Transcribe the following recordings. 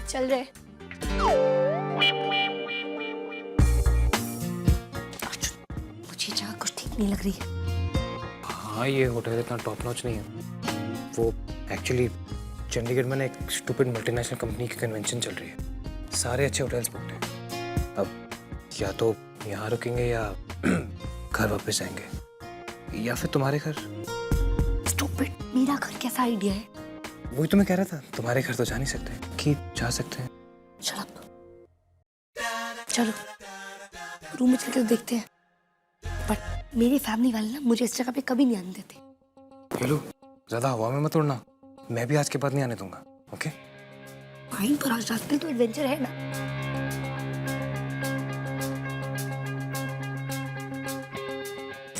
चल रहे। मुझे जगह कुछ ठीक नहीं लग रही है। हाँ, ये होटल इतना टॉप नॉच नहीं है। वो एक्चुअली चंडीगढ़ में ना एक स्टूपिड मल्टीनेशनल कंपनी की कन्वेंशन चल रही है। सारे अच्छे होटल्स बुकड हैं। अब या तो यहाँ रुकेंगे या घर वापस जाएंगे, या फिर तुम्हारे घर। स्टूपिड, मेरा घर कैसा आइडिया है? वही तो मैं कह रहा था, तुम्हारे घर तो जा नहीं सकते कि जा सकते हैं। Shut up. चलो रूम में चल के तो देखते हैं, बट मेरी फैमिली वाले ना मुझे इस जगह पे कभी नहीं आने देते। हेलो, ज्यादा हवा में मत उड़ना। मैं भी आज के बाद नहीं आने दूंगा, ओके? फाइन, पर आज रात में तो एडवेंचर है ना।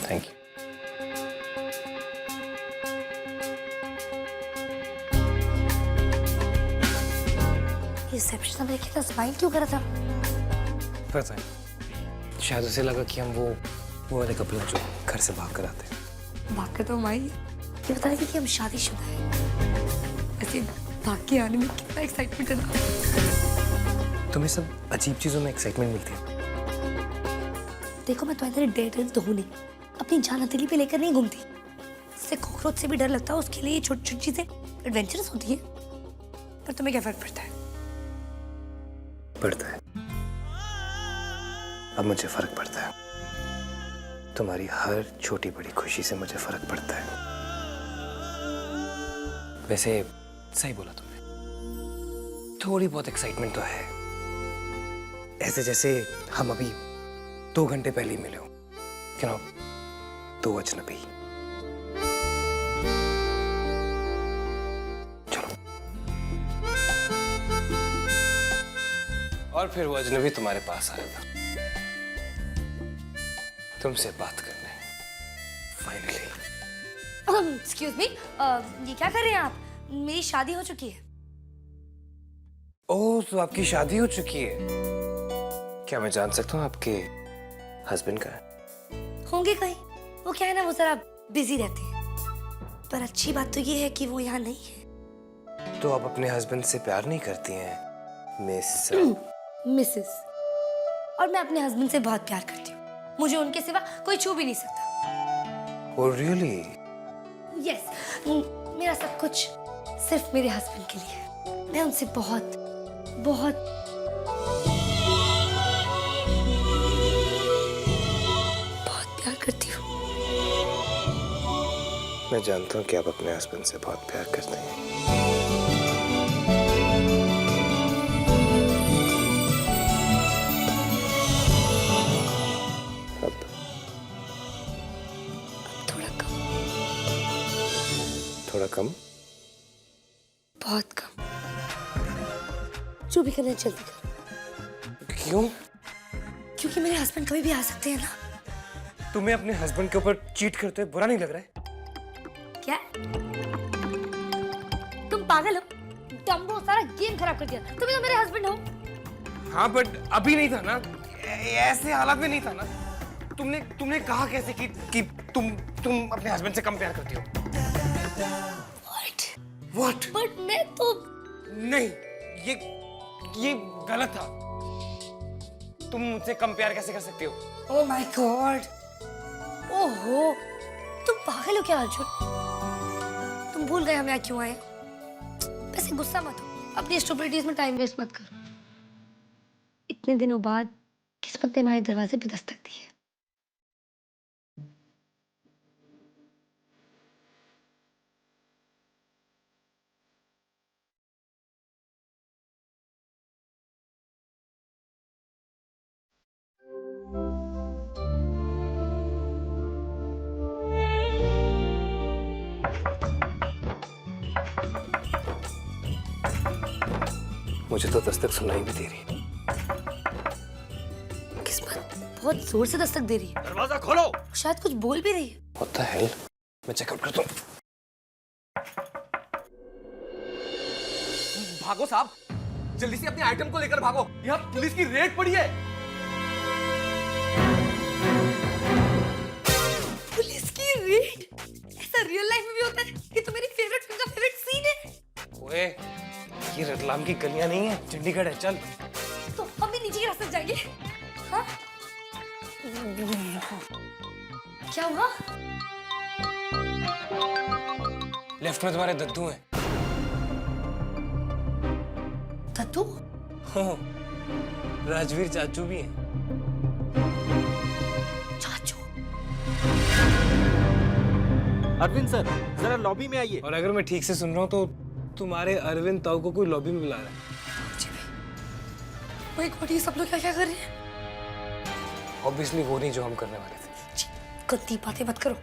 Thank you. रिसेप्शन में देखिए था, स्माइल क्यों कर रहा था? पता है, शायद उसे लगा कि हम वो वाले कपल हैं जो घर से भाग कर आते हैं। भाग के तो हम आई, ये बता रही थी कि हम शादीशुदा हैं। ऐसे भाग के आने में कितना एक्साइटमेंट है ना। तुम्हें सब अजीब चीजों में एक्साइटमेंट मिलती है। देखो, मैं तुम्हारी डेट तो हूँ नहीं, अपनी जान हथेली पे लेकर नहीं घूमती। इससे कॉकरोच से भी डर लगता है, उसके लिए छोटी छोटी चीजें एडवेंचरस होती है। पर तुम्हें क्या फर्क पड़ता है? पड़ता है। अब मुझे फर्क पड़ता है। तुम्हारी हर छोटी बड़ी खुशी से मुझे फर्क पड़ता है। वैसे सही बोला तुमने, थोड़ी बहुत एक्साइटमेंट तो है। ऐसे जैसे हम अभी 2 घंटे पहले ही मिले हो, यू नो, 2 अजनबी। चलो। और फिर वो अजनबी तुम्हारे पास आया था, तुमसे बात करने। फाइनली। एक्सक्यूज मी, ये क्या कर रहे हैं आप? मेरी शादी हो चुकी है। ओह, तो आपकी शादी हो चुकी है। क्या मैं जान सकता हूँ आपके हस्बैंड का है? होंगे कहीं, वो क्या है ना, वो जरा बिजी रहते हैं। पर अच्छी बात तो ये है कि वो यहाँ नहीं है। तो आप अपने हस्बैंड से प्यार नहीं करती हैं, मिस? मिसेस। और मैं अपने हस्बैंड से बहुत प्यार करती हूँ। मुझे उनके सिवा कोई छू भी नहीं सकता। Oh really? यस, मेरा सब कुछ सिर्फ मेरे हस्बैंड के लिए है। मैं उनसे बहुत बहुत बहुत प्यार करती हूँ। मैं जानता हूँ कि आप अपने हस्बैंड से बहुत प्यार करते हैं। अब थोड़ा कम। थोड़ा कम? बहुत कम। जो भी करना है जल्दी करो। क्यों? क्योंकि मेरे हस्बैंड कभी भी आ सकते हैं ना। तुम्हें अपने हस्बैंड के ऊपर चीट करते हुए बुरा नहीं लग रहा है? क्या? तुम पागल हो? डम्बो, सारा गेम खराब कर दिया। तुम तो मेरे हस्बैंड हो। हाँ, बट अभी नहीं था ना, ऐसे हालात में नहीं था ना। तुमने कहा कैसे कि तुम अपने हस्बैंड से कम प्यार करती हो? What? बट मैं तो नहीं, ये गलत था। तुम मुझसे कम प्यार कैसे कर सकती हो? ओह माय गॉड, ओहो, तुम पागल हो क्या अर्जुन? तुम भूल गए हम यहाँ क्यों आए? वैसे गुस्सा मत हो, अपनी स्टुपिडिटीज में टाइम वेस्ट मत करो। इतने दिनों बाद किस्मत ने हमारे दरवाजे पे दस्तक दी है। मुझे तो दस्तक सुनाई भी दे रही है। किस्मत बहुत जोर से दस्तक दे रही है। दरवाजा खोलो। शायद कुछ बोल भी रही है। What the hell? मैं चेकआउट करता हूँ। भागो साहब, जल्दी से अपने आइटम को लेकर भागो, यहाँ पुलिस की रेड पड़ी है। पुलिस की रेड? ऐसा रियल लाइफ में भी होता है? ये तो मेरी फेवरेट फिल्म का फेवरेट सीन है। ओए, ये रतलाम की गलियां नहीं है, चंडीगढ़ है। चल तो हम भी नीचे के रास्ते से जाएंगे। हाँ? क्या हुआ? लेफ्ट में तुम्हारे दद्दू हैं। दद्दू? हाँ, राजवीर चाचू भी हैं। चाचू? अरविंद सर, जरा लॉबी में आइए। और अगर मैं ठीक से सुन रहा हूँ तो तुम्हारे अरविंद ताऊ को कोई लॉबी में बुला रहा है। भाई गॉड, ये सब लोग क्या क्या कर रहे हैं? ऑब्वियसली वो नहीं जो हम करने वाले थे। गंदी बातें मत करो।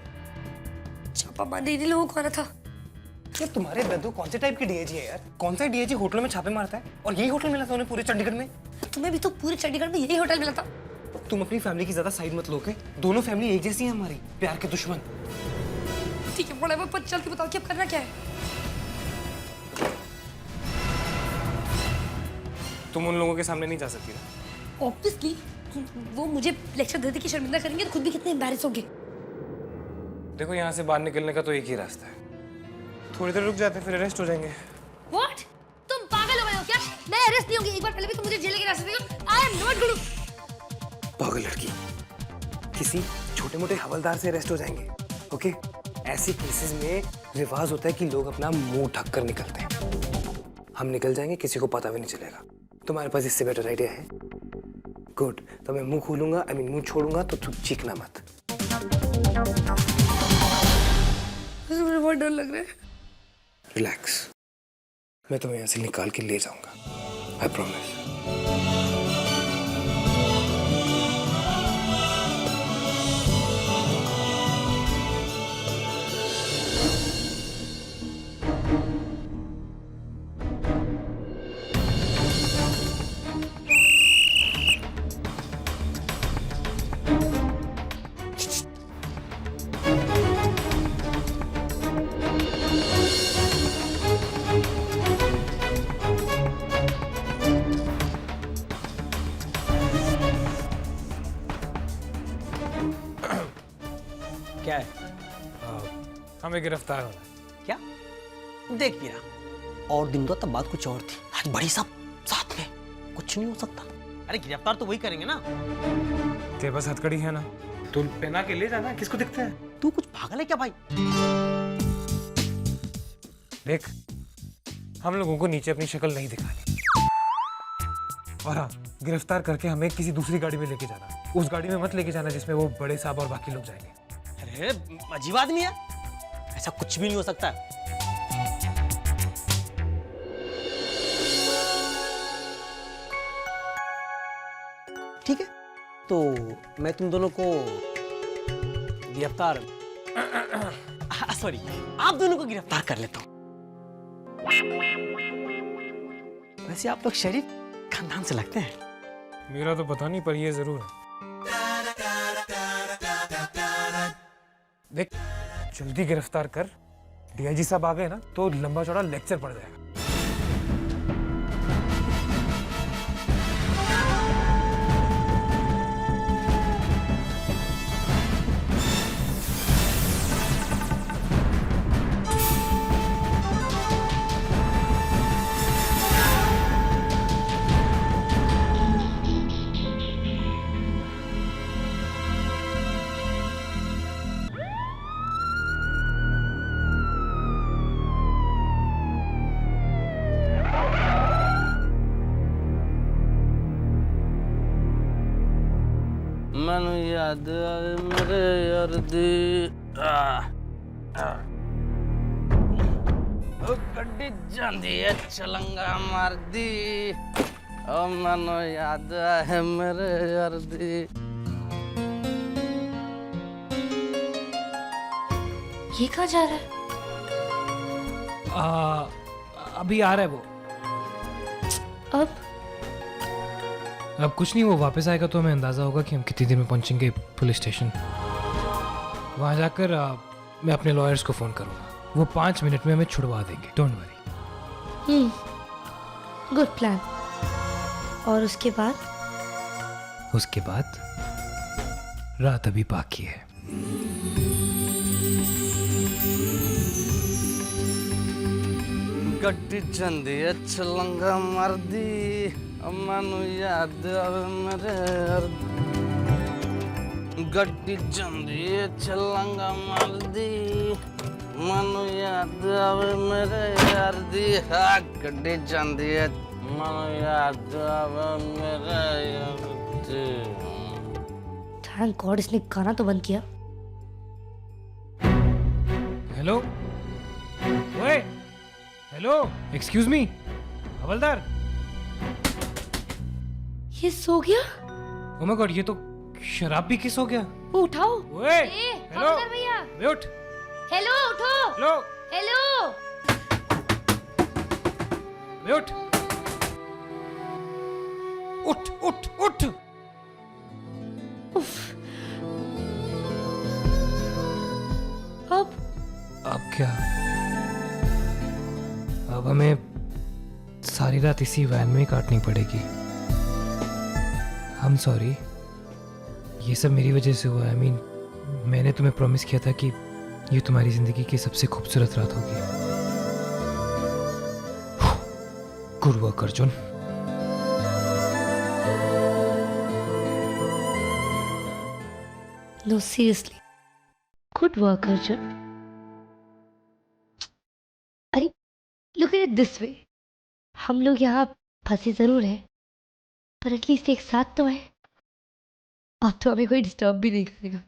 छापा मारने इन्हीं लोगों को आना था। यार तुम्हारे दद्दू कौन से टाइप के डीएजी है यार? कौन सा डीएजी होटलों में छापे मारता है? और यही होटल मिला था उन्हें पूरे चंडीगढ़ में? तुम्हें भी तो पूरे चंडीगढ़ में यही होटल मिला था। तुम अपनी फैमिली की ज्यादा साइड मत लो के। दोनों फैमिली एक जैसी है हमारी, प्यार के दुश्मन। ठीक है, बड़ा पर चल के बताओ कि अब करना क्या है। तुम उन लोगों के सामने नहीं जा सकती ना। ऑब्वियसली वो मुझे लेक्चर दे दे के शर्मिंदा करेंगे तो खुद भी कितने एम्बैरेस होंगे। देखो यहाँ से बाहर निकलने का तो एक ही रास्ता है। थोड़ी देर रुक जाते फिर अरेस्ट हो जाएंगे। What? तुम पागल हो गए हो क्या? मैं अरेस्ट नहीं होंगी। एक बार पहले भी तुम मुझे जेल के रास्ते देखो। I am not गुरु। पागल लड़की, किसी छोटे मोटे हवलदार से अरेस्ट हो जाएंगे। ओके? ऐसे केसेस में रिवाज होता है कि लोग अपना मुंह ढक कर निकलते हैं। हम निकल जाएंगे, किसी को पता भी नहीं चलेगा। तुम्हारे पास इससे बेटर आइडिया है? गुड, तो मैं मुंह खोलूंगा, मुंह छोड़ूंगा तो तू चीखना मत। मुझे बहुत डर लग रहा है। रिलैक्स, मैं तुम्हें यहाँ से निकाल के ले जाऊंगा। I promise. क्या है? हमें गिरफ्तार होना है। क्या? देख पीरा, और दिन तो तब बात कुछ और थी। आज बड़ी सब साथ में, कुछ नहीं हो सकता। अरे गिरफ्तार तो वही करेंगे ना। तेरे पास हथकड़ी है ना, तू पहना के ले जाना। किसको दिखता है? तू कुछ पागल है क्या भाई? देख, हम लोगों को नीचे अपनी शक्ल नहीं दिखानी। और हाँ, गिरफ्तार करके हमें किसी दूसरी गाड़ी में लेके जाना। उस गाड़ी में मत लेके जाना जिसमें वो बड़े साहब और बाकी लोग जाएंगे। अरे अजीब आदमी है, ऐसा कुछ भी नहीं हो सकता। ठीक है, तो मैं तुम दोनों को गिरफ्तार सॉरी, आप दोनों को गिरफ्तार कर लेता हूं। वैसे आप लोग शरीफ खानदान से लगते हैं। मेरा तो पता नहीं, पर ये जरूर है। देख, जल्दी गिरफ्तार कर। डीआईजी साहब आ गए ना तो लंबा चौड़ा लेक्चर पड़ जाएगा। मैनू याद आए मेरे यार दी गड्डी जांदी है चलंगा मार दी। ओ मैनू याद आए मेरे यार दी। ये कहाँ जा रहा है? अभी आ रहा है वो। अब कुछ नहीं, वो वापस आएगा तो हमें अंदाजा होगा कि हम कितनी देर में पहुंचेंगे पुलिस स्टेशन। वहां जाकर मैं अपने लॉयर्स को फोन करूंगा। वो 5 मिनट में हमें छुड़वा देंगे। Don't worry. Good plan. और उसके बाद? उसके बाद रात अभी बाकी है। गड्डी चंदी छलंगा मार दी मनु याद आवे मेरे यार गड्डी चंदी छलंगा मार दी मनु याद आवे मेरे यार दी हाँ गड्डी चंदी मनु याद आवे मेरे यार दी थैंक गॉड इसने गाना तो बंद किया। हेलो ओए हेलो एक्सक्यूज मी हवलदार। ये सो गया? ओ माय गॉड ये तो शराब पी के सो गया। वो उठाओ। ओए हेलो हवलदार भैया। वे उठ। हेलो उठो। Hello hello. वे उठ उठ उठ उठ। उफ। अब क्या? अब हमें सारी रात इसी वैन में ही काटनी पड़ेगी। I'm सॉरी, ये सब मेरी वजह से हुआ। I mean, मैंने तुम्हें प्रॉमिस किया था कि ये तुम्हारी जिंदगी की सबसे खूबसूरत रात होगी। Good work Arjun. No seriously good work Arjun. अरे look at it this way, हम लोग यहाँ फंसे जरूर हैं पर एटलीस्ट एक साथ तो है। अब तो हमें कोई डिस्टर्ब भी नहीं करेगा।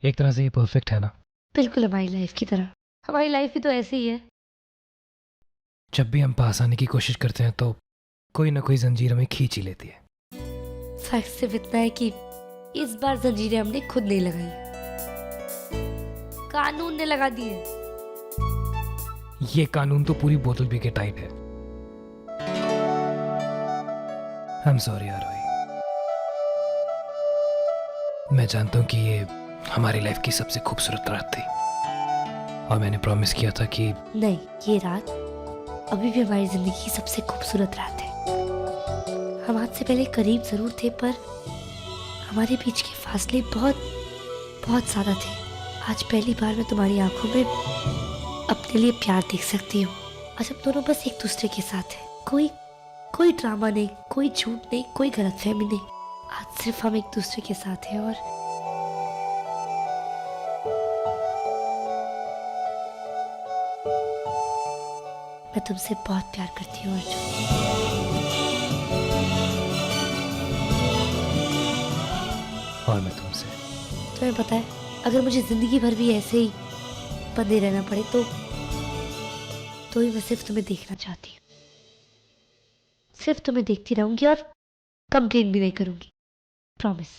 एक तरह से ये परफेक्ट है ना? बिल्कुल हमारी लाइफ की तरह। हमारी लाइफ भी तो ऐसी ही है। जब भी हम पास आने की कोशिश करते हैं तो कोई ना कोई जंजीर हमें खींच ही लेती है। फर्क सिर्फ इतना है कि इस बार जंजीरें हमने खुद नहीं लगाई, कानून ने लगा दी है। ये कानून तो पूरी बोतल पी के टाइट है। I'm sorry आरोही। मैं जानता हूँ कि ये हमारी लाइफ की सबसे खूबसूरत रात थी और मैंने प्रॉमिस किया था कि नहीं, ये रात अभी भी हमारी जिंदगी की सबसे खूबसूरत रात है। हम आज से पहले करीब जरूर थे पर हमारे बीच के फासले बहुत बहुत ज्यादा थे। आज पहली बार मैं तुम्हारी आंखों में अपने लिए प्यार देख सकती हूँ। आज हम दोनों बस एक दूसरे के साथ हैं। कोई ड्रामा नहीं, कोई झूठ नहीं, कोई गलतफहमी नहीं। आज सिर्फ हम एक दूसरे के साथ हैं और मैं तुमसे बहुत प्यार करती हूँ अर्जुन। और मैं तुमसे। तुम्हें पता है अगर मुझे जिंदगी भर भी ऐसे ही बंधे रहना पड़े तो ही मैं सिर्फ तुम्हें देखना चाहती हूँ। सिर्फ तुम्हें देखती रहूंगी और कंप्लेन भी नहीं करूंगी। प्रॉमिस।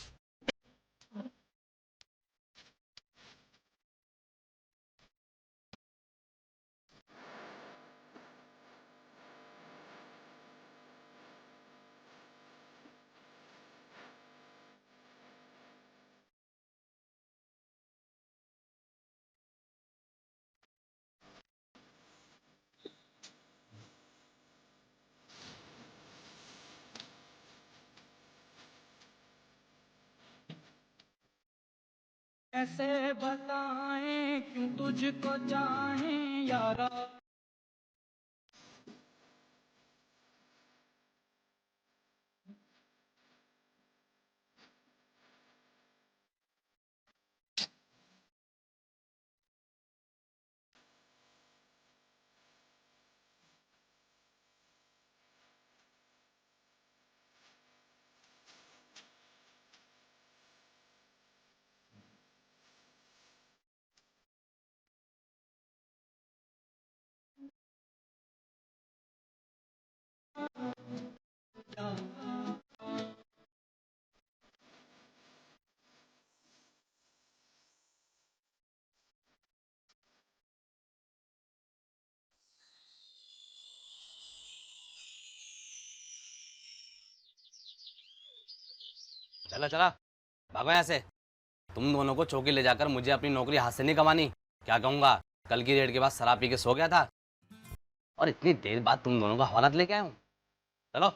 कैसे बताएं क्यों तुझको चाहें यारा। चला चला भागो यहाँ से। तुम दोनों को चौकी ले जाकर मुझे अपनी नौकरी हाथ से नहीं कमानी। क्या कहूँगा, कल की रेड के बाद शराब पी के सो गया था और इतनी देर बाद तुम दोनों का हवालात लेके आया हूँ। चलो।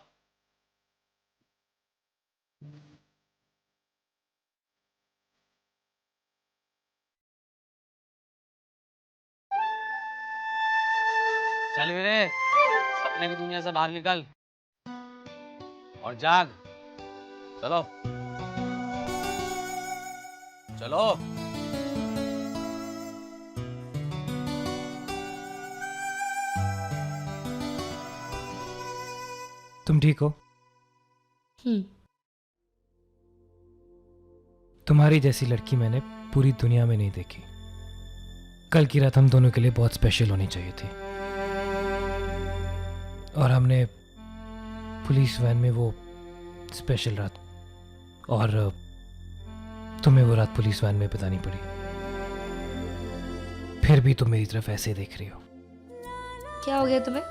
चल मेरे सपने की दुनिया से बाहर निकल और जाग। चलो चलो। तुम ठीक हो? हम्म। तुम्हारी जैसी लड़की मैंने पूरी दुनिया में नहीं देखी। कल की रात हम दोनों के लिए बहुत स्पेशल होनी चाहिए थी और हमने पुलिस वैन में वो स्पेशल रात, और तुम्हें वो रात पुलिस वैन में बितानी पड़ी। फिर भी तुम मेरी तरफ ऐसे देख रही हो। क्या हो गया तुम्हें?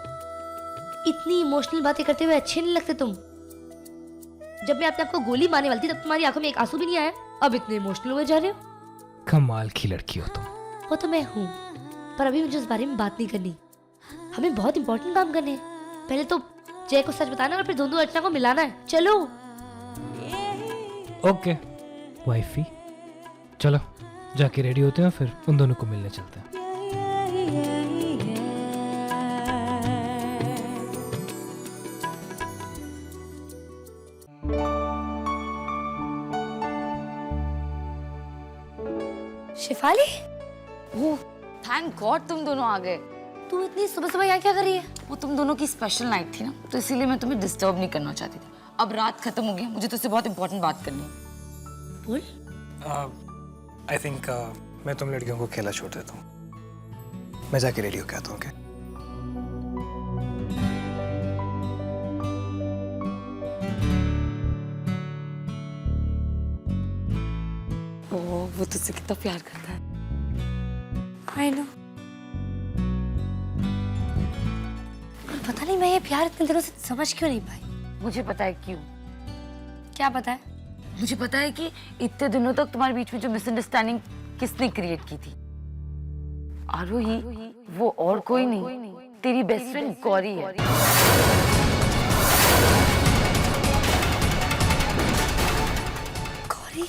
इतनी इमोशनल बातें करते हुए अच्छे नहीं लगते तुम। जब मैं अपने आप को गोली मारने वाली थी तब तुम्हारी आंखों में एक आंसू भी नहीं आया, अब इतने इमोशनल हुए जा रहे हो। कमाल की लड़की हो तुम। वो तो मैं हूँ, पर अभी मुझे उस बारे में बात नहीं करनी। हमें बहुत इंपॉर्टेंट काम करने हैं। पहले तो जय को सच बताना और फिर धुंधु अर्चना को मिलाना है। चलो। ओके वाइफी, चलो जाके रेडी होते हैं फिर उन दोनों को मिलने चलते हैं। शिफाली, ओह थैंक गॉड तुम दोनों आ गए। तू इतनी सुबह सुबह यहाँ क्या कर रही है? वो तुम दोनों की स्पेशल नाइट थी ना, तो इसीलिए मैं तुम्हें डिस्टर्ब नहीं करना चाहती थी। अब रात खत्म हो गई, मुझे तुझसे बहुत इंपॉर्टेंट बात करनी है। बोल। आई थिंक मैं तुम लड़कियों को अकेला छोड़ देता हूँ। मैं जाके रेडी होके आता हूँ। ओह वो तुझसे कितना प्यार करता है। I know. पर पता नहीं मैं ये प्यार इतने दिनों से समझ क्यों नहीं पाई। मुझे पता है क्यों। क्या पता है? मुझे पता है कि इतने दिनों तक तुम्हारे बीच में जो मिसअंडरस्टैंडिंग किसने क्रिएट की थी। आरोही, वो और कोई नहीं, तेरी बेस्ट फ्रेंड गौरी है। गौरी?